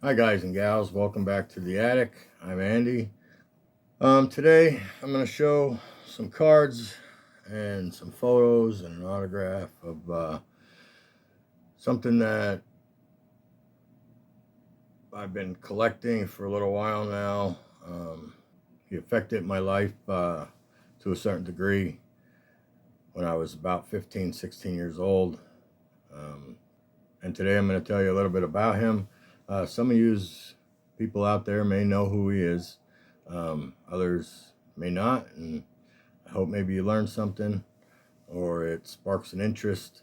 Hi guys and gals, welcome back to the attic. I'm Andy. Today I'm going to show some cards and some photos and an autograph of something that I've been collecting for a little while now. It affected my life to a certain degree when I was about 15, 16 years old. And today I'm going to tell you a little bit about him. Some of you people out there may know who he is. Others may not, and I hope maybe you learn something or it sparks an interest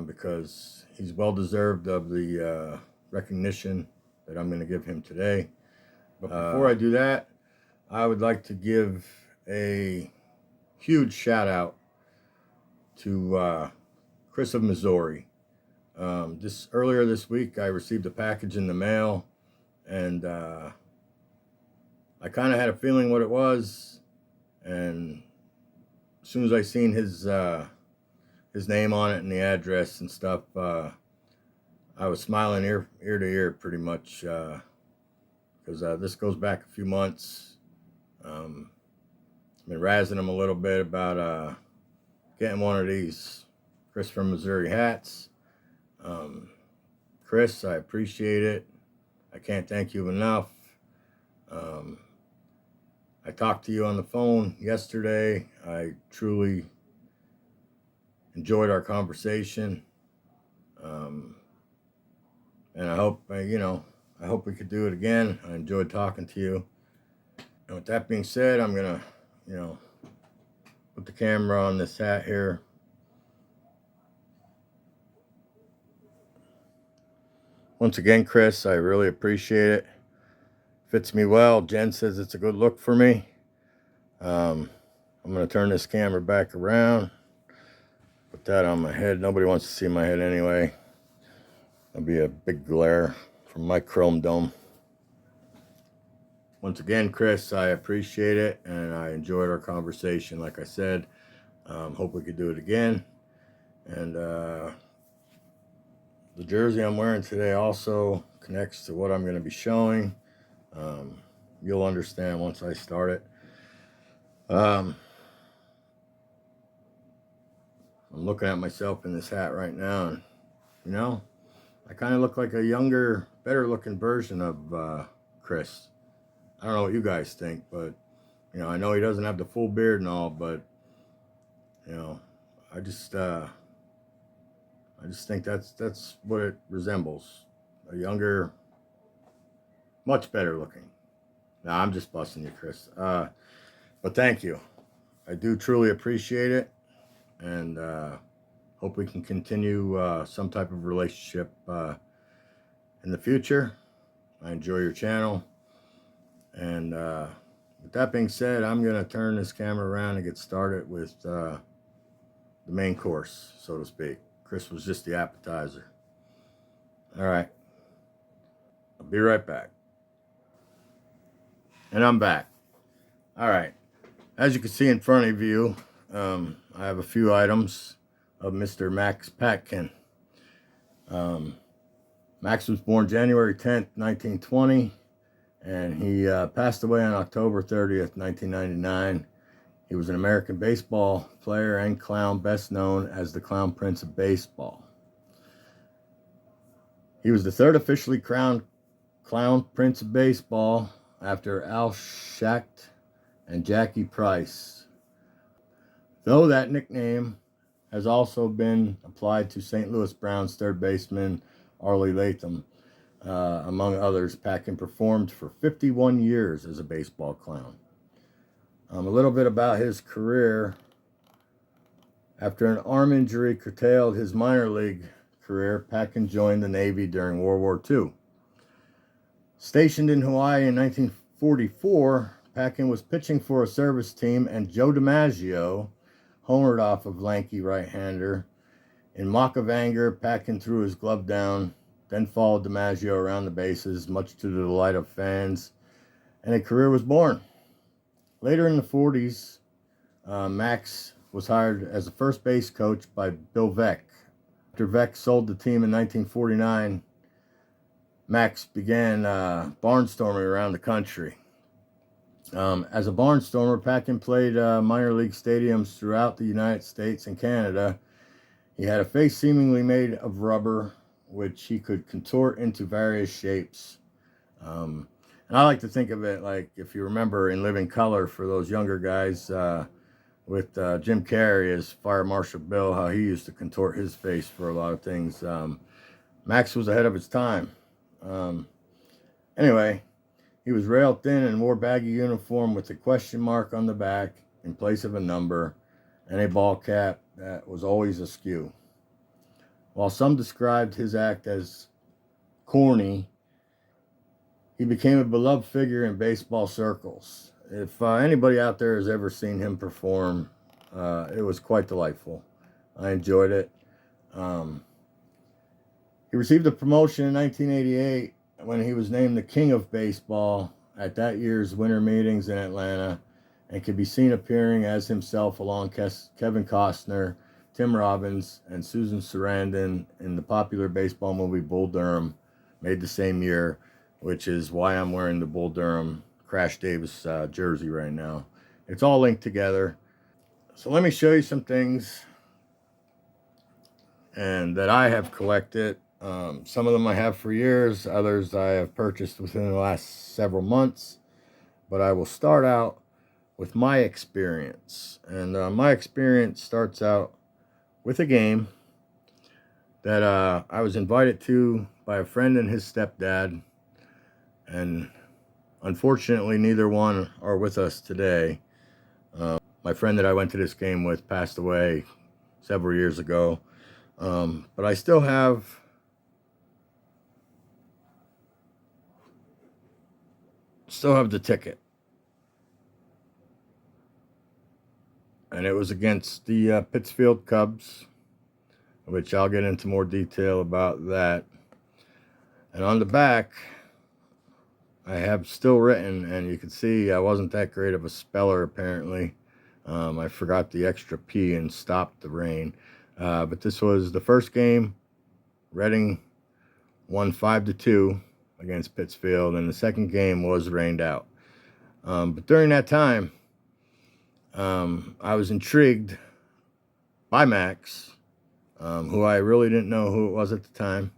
because he's well deserved of the recognition that I'm going to give him today. But before I do that, I would like to give a huge shout out to Chris of Missouri. Earlier this week, I received a package in the mail, and I kind of had a feeling what it was. And as soon as I seen his name on it and the address and stuff, I was smiling ear to ear pretty much, because this goes back a few months. I've been razzing him a little bit about getting one of these Chris from Missouri hats. Chris, I appreciate it. I can't thank you enough. I talked to you on the phone yesterday. I truly enjoyed our conversation. And I hope, I hope we could do it again. I enjoyed talking to you. And with that being said, I'm going to, put the camera on this hat here. Once again, Chris, I really appreciate it. Fits me well. Jen says it's a good look for me. I'm going to turn this camera back around. Put that on my head. Nobody wants to see my head anyway. That'll be a big glare from my chrome dome. Once again, Chris, I appreciate it, and I enjoyed our conversation. Like I said, hope we could do it again. And the jersey I'm wearing today also connects to what I'm going to be showing. You'll understand once I start it. I'm looking at myself in this hat right now, and I kind of look like a younger, better looking version of Chris. I don't know what you guys think, but I know he doesn't have the full beard and all, but I just think that's what it resembles. A younger, much better looking. Nah, I'm just busting you, Chris. But thank you. I do truly appreciate it, and hope we can continue some type of relationship in the future. I enjoy your channel. And with that being said, I'm going to turn this camera around and get started with the main course, so to speak. Chris was just the appetizer. All right. I'll be right back. And I'm back. All right. As you can see in front of you, I have a few items of Mr. Max Patkin. Max was born January 10th, 1920. And he passed away on October 30th, 1999. He was an American baseball player and clown, best known as the Clown Prince of Baseball. He was the third officially crowned Clown Prince of Baseball after Al Schacht and Jackie Price, though that nickname has also been applied to St. Louis Browns third baseman Arlie Latham. Among others, Patkin performed for 51 years as a baseball clown. A little bit about his career. After an arm injury curtailed his minor league career, Patkin joined the Navy during World War II. Stationed in Hawaii in 1944, Patkin was pitching for a service team, and Joe DiMaggio homered off of lanky right-hander. In mock of anger, Patkin threw his glove down, then followed DiMaggio around the bases, much to the delight of fans, and a career was born. Later in the 40s, Max was hired as a first base coach by Bill Veeck. After Veeck sold the team in 1949, Max began barnstorming around the country. As a barnstormer, Patkin played minor league stadiums throughout the United States and Canada. He had a face seemingly made of rubber, which he could contort into various shapes. And I like to think of it like, if you remember in Living Color, for those younger guys, with Jim Carrey as Fire Marshal Bill, how he used to contort his face for a lot of things. Max was ahead of his time. Anyway, he was rail thin and wore baggy uniform with a question mark on the back in place of a number, and a ball cap that was always askew. While some described his act as corny, he became a beloved figure in baseball circles. If anybody out there has ever seen him perform, it was quite delightful. I enjoyed it. He received a promotion in 1988 when he was named the King of Baseball at that year's winter meetings in Atlanta, and could be seen appearing as himself along Kevin Costner, Tim Robbins, and Susan Sarandon in the popular baseball movie Bull Durham, made the same year, which is why I'm wearing the Bull Durham Crash Davis jersey right now. It's all linked together. So let me show you some things and that I have collected. Some of them I have for years, others I have purchased within the last several months. But I will start out with my experience. And my experience starts out with a game that I was invited to by a friend and his stepdad. And unfortunately, neither one are with us today. My friend that I went to this game with passed away several years ago. But I still have the ticket. And it was against the Pittsfield Cubs, which I'll get into more detail about that. And on the back, I have still written, and you can see I wasn't that great of a speller apparently. I forgot the extra P and stopped the rain. But this was the first game. Reading won 5-2 against Pittsfield, and the second game was rained out. But during that time, I was intrigued by Max, who I really didn't know who it was at the time.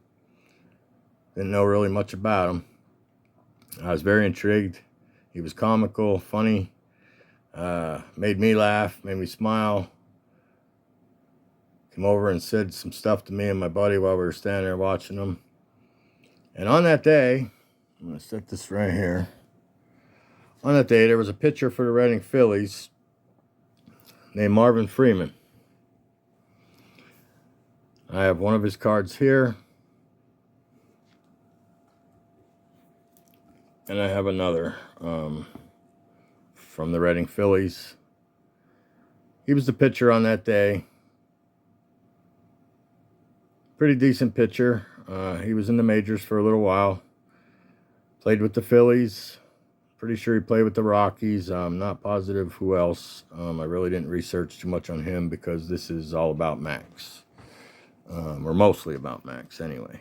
Didn't know really much about him. I was very intrigued. He was comical, funny, made me laugh, made me smile. Came over and said some stuff to me and my buddy while we were standing there watching him. And on that day, I'm going to set this right here. On that day, there was a pitcher for the Reading Phillies named Marvin Freeman. I have one of his cards here. And I have another from the Reading Phillies. He was the pitcher on that day. Pretty decent pitcher. He was in the majors for a little while. Played with the Phillies. Pretty sure he played with the Rockies. I'm not positive who else. I really didn't research too much on him because this is all about Max. Or mostly about Max anyway.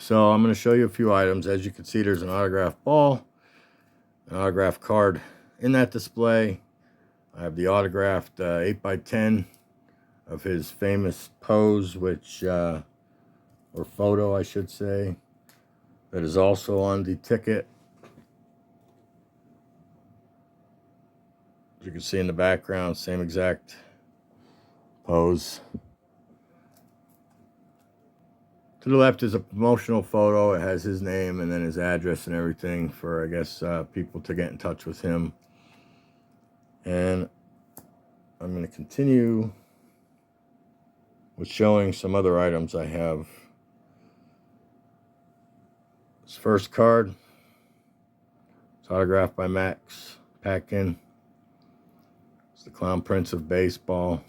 So I'm going to show you a few items. As you can see, there's an autographed ball, an autographed card in that display. I have the autographed 8x10 of his famous pose, which, or photo, I should say, that is also on the ticket. As you can see in the background, same exact pose. To the left is a promotional photo. It has his name and then his address and everything for, I guess, people to get in touch with him. And I'm going to continue with showing some other items I have. This first card, it's autographed by Max Patkin. It's the Clown Prince of Baseball.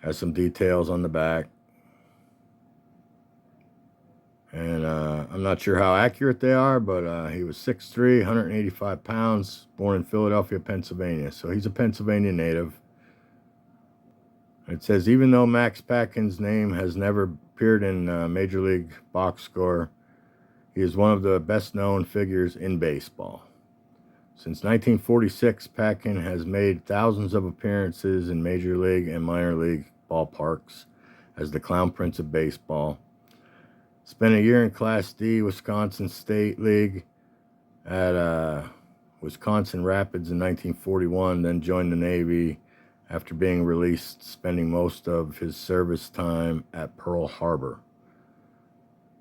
Has some details on the back. And I'm not sure how accurate they are, but he was 6'3", 185 pounds, born in Philadelphia, Pennsylvania. So he's a Pennsylvania native. It says, even though Max Patkin's name has never appeared in Major League box score, he is one of the best-known figures in baseball. Since 1946, Patkin has made thousands of appearances in Major League and minor league ballparks as the Clown Prince of Baseball. Spent a year in Class D Wisconsin State League at Wisconsin Rapids in 1941, then joined the Navy after being released, spending most of his service time at Pearl Harbor.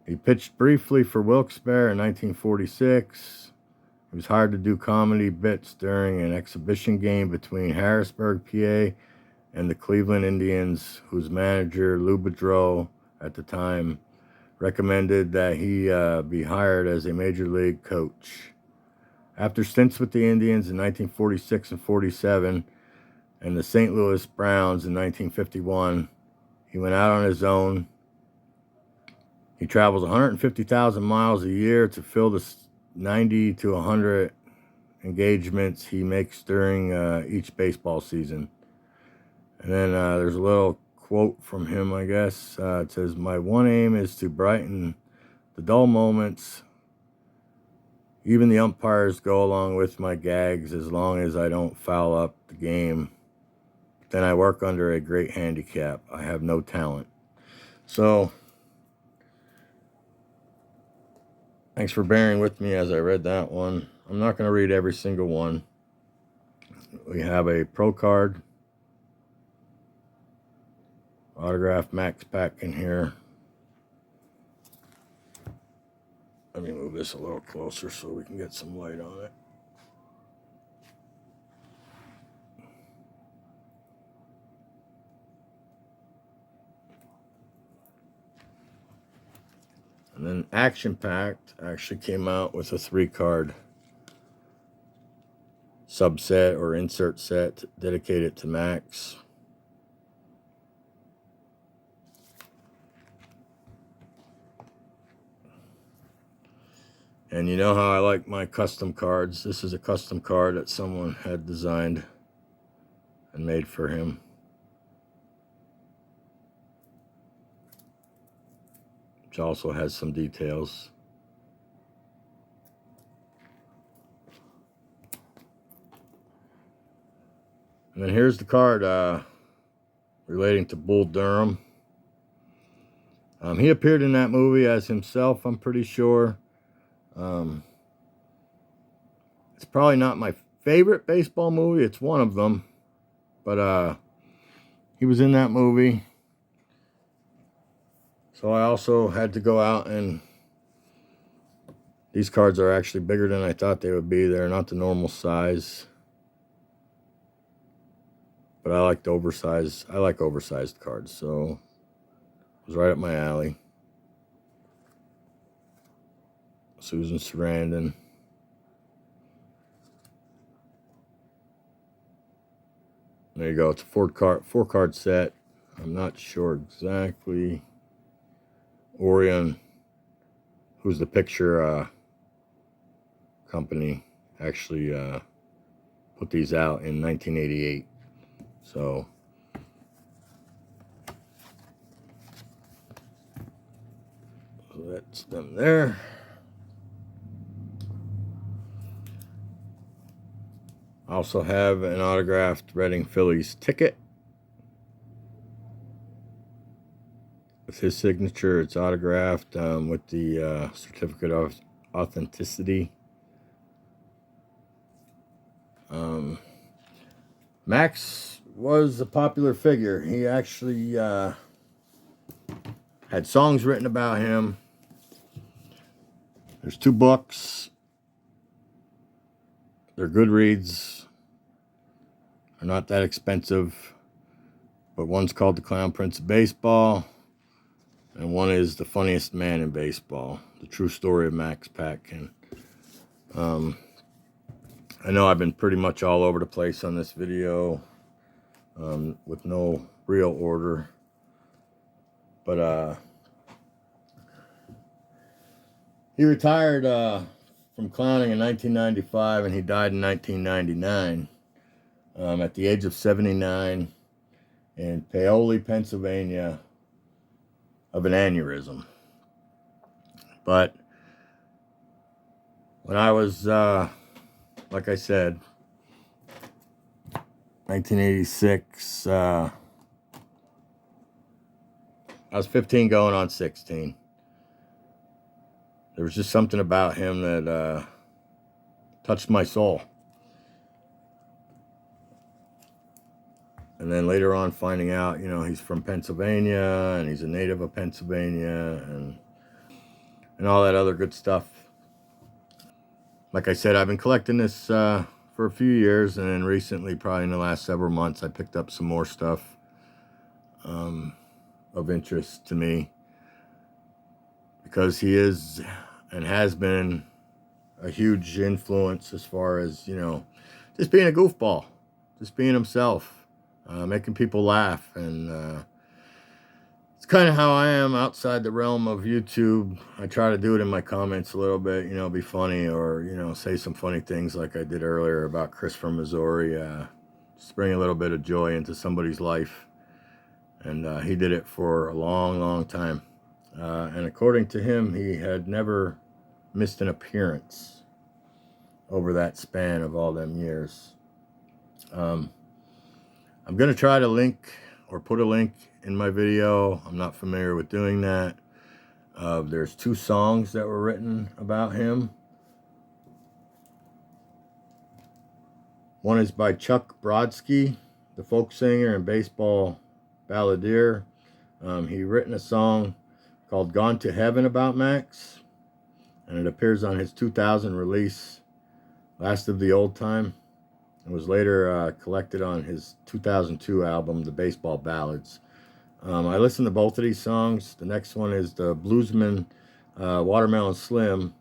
He pitched briefly for Wilkes-Barre in 1946. He was hired to do comedy bits during an exhibition game between Harrisburg, PA, and the Cleveland Indians, whose manager, Lou Boudreau, at the time, recommended that he be hired as a major league coach. After stints with the Indians in 1946 and 47 and the St. Louis Browns in 1951, he went out on his own. He travels 150,000 miles a year to fill the 90 to 100 engagements he makes during each baseball season. And then there's a little quote from him, I guess. It says, "My one aim is to brighten the dull moments. Even the umpires go along with my gags as long as I don't foul up the game. Then I work under a great handicap. I have no talent." So, thanks for bearing with me as I read that one. I'm not going to read every single one. We have a pro card. Autographed Max Patkin here. Let me move this a little closer so we can get some light on it. And then Action Packed actually came out with a 3-card subset or insert set dedicated to Max. And you know how I like my custom cards. This is a custom card that someone had designed and made for him. Which also has some details. And then here's the card relating to Bull Durham. He appeared in that movie as himself, I'm pretty sure. It's probably not my favorite baseball movie. It's one of them. But he was in that movie. So I also had to go out and... These cards are actually bigger than I thought they would be. They're not the normal size. But I like oversized cards. So it was right up my alley. Susan Sarandon. There you go. It's a four card set. I'm not sure exactly. Orion, who's the picture company, actually put these out in 1988. So that's them there. I also have an autographed Reading Phillies ticket. With his signature, it's autographed with the certificate of authenticity. Max was a popular figure. He actually had songs written about him. There's 2 books. They're good reads. They're not that expensive. But one's called The Clown Prince of Baseball. And one is The Funniest Man in Baseball. The True Story of Max Patkin. I know I've been pretty much all over the place on this video. With no real order. But he retired from clowning in 1995, and he died in 1999 at the age of 79. in Paoli, Pennsylvania, of an aneurysm. But when I was, like I said, 1986, I was 15 going on 16. There was just something about him that touched my soul. And then later on finding out, you know, he's from Pennsylvania and he's a native of Pennsylvania and all that other good stuff. Like I said, I've been collecting this for a few years, and then recently, probably in the last several months, I picked up some more stuff of interest to me, because he is and has been a huge influence as far as, you know, just being a goofball, just being himself, making people laugh. And it's kind of how I am outside the realm of YouTube. I try to do it in my comments a little bit, you know, be funny, or, you know, say some funny things like I did earlier about Chris from Missouri. Just bring a little bit of joy into somebody's life. And he did it for a long, long time. And according to him, he had never missed an appearance over that span of all them years. I'm going to try to link or put a link in my video. I'm not familiar with doing that. There's 2 songs that were written about him. One is by Chuck Brodsky, the folk singer and baseball balladeer. He written a song called Gone to Heaven about Max, and it appears on his 2000 release, Last of the Old Time. It was later collected on his 2002 album, The Baseball Ballads. I listened to both of these songs. The next one is the bluesman Watermelon Slim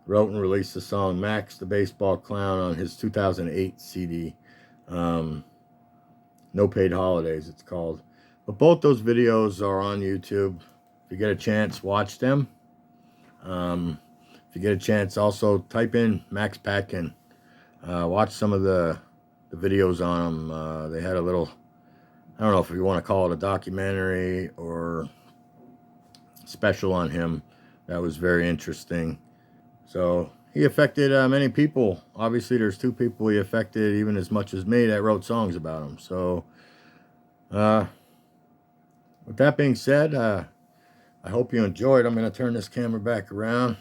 wrote and released the song Max the Baseball Clown on his 2008 CD. No Paid Holidays, it's called. But both those videos are on YouTube. If you get a chance, watch them. If you get a chance, also type in Max Patkin. Watch some of the videos on them. They had a little, I don't know if you want to call it a documentary or special on him. That was very interesting. So he affected many people. Obviously, there's 2 people he affected even as much as me that wrote songs about him. So with that being said, I hope you enjoyed. I'm going to turn this camera back around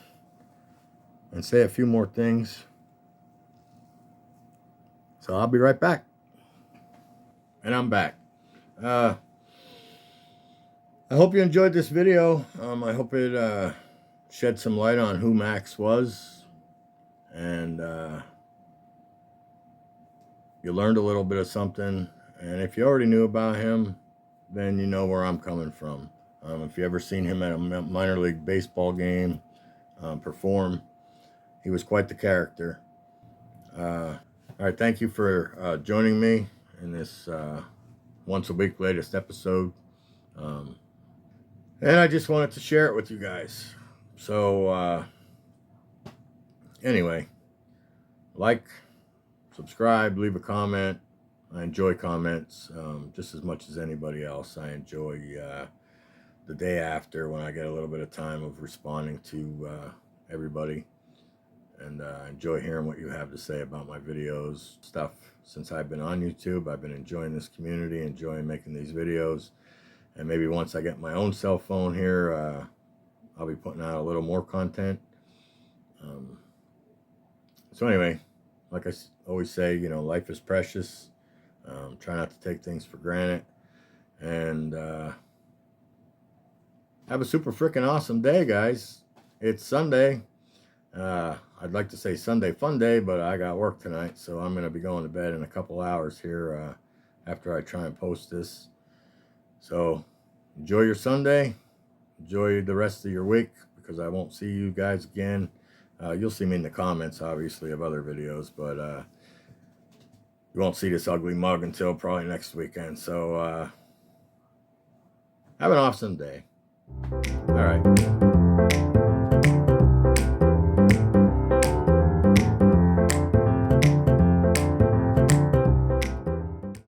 and say a few more things. So I'll be right back. And I'm back. I hope you enjoyed this video. I hope it shed some light on who Max was. And you learned a little bit of something. And if you already knew about him, then you know where I'm coming from. If you ever seen him at a minor league baseball game perform, he was quite the character. All right, thank you for joining me in this once a week latest episode. And I just wanted to share it with you guys. So anyway, like, subscribe, leave a comment. I enjoy comments just as much as anybody else. I enjoy the day after, when I get a little bit of time of responding to everybody. And I enjoy hearing what you have to say about my videos, stuff. Since I've been on YouTube, I've been enjoying this community, enjoying making these videos. And maybe once I get my own cell phone here, I'll be putting out a little more content. So anyway, like I always say, you know, life is precious. Try not to take things for granted. And have a super freaking awesome day, guys. It's Sunday. I'd like to say Sunday fun day, but I got work tonight, so I'm going to be going to bed in a couple hours here after I try and post this. So enjoy your Sunday. Enjoy the rest of your week, because I won't see you guys again. You'll see me in the comments, obviously, of other videos, but you won't see this ugly mug until probably next weekend. So have an awesome day. All right.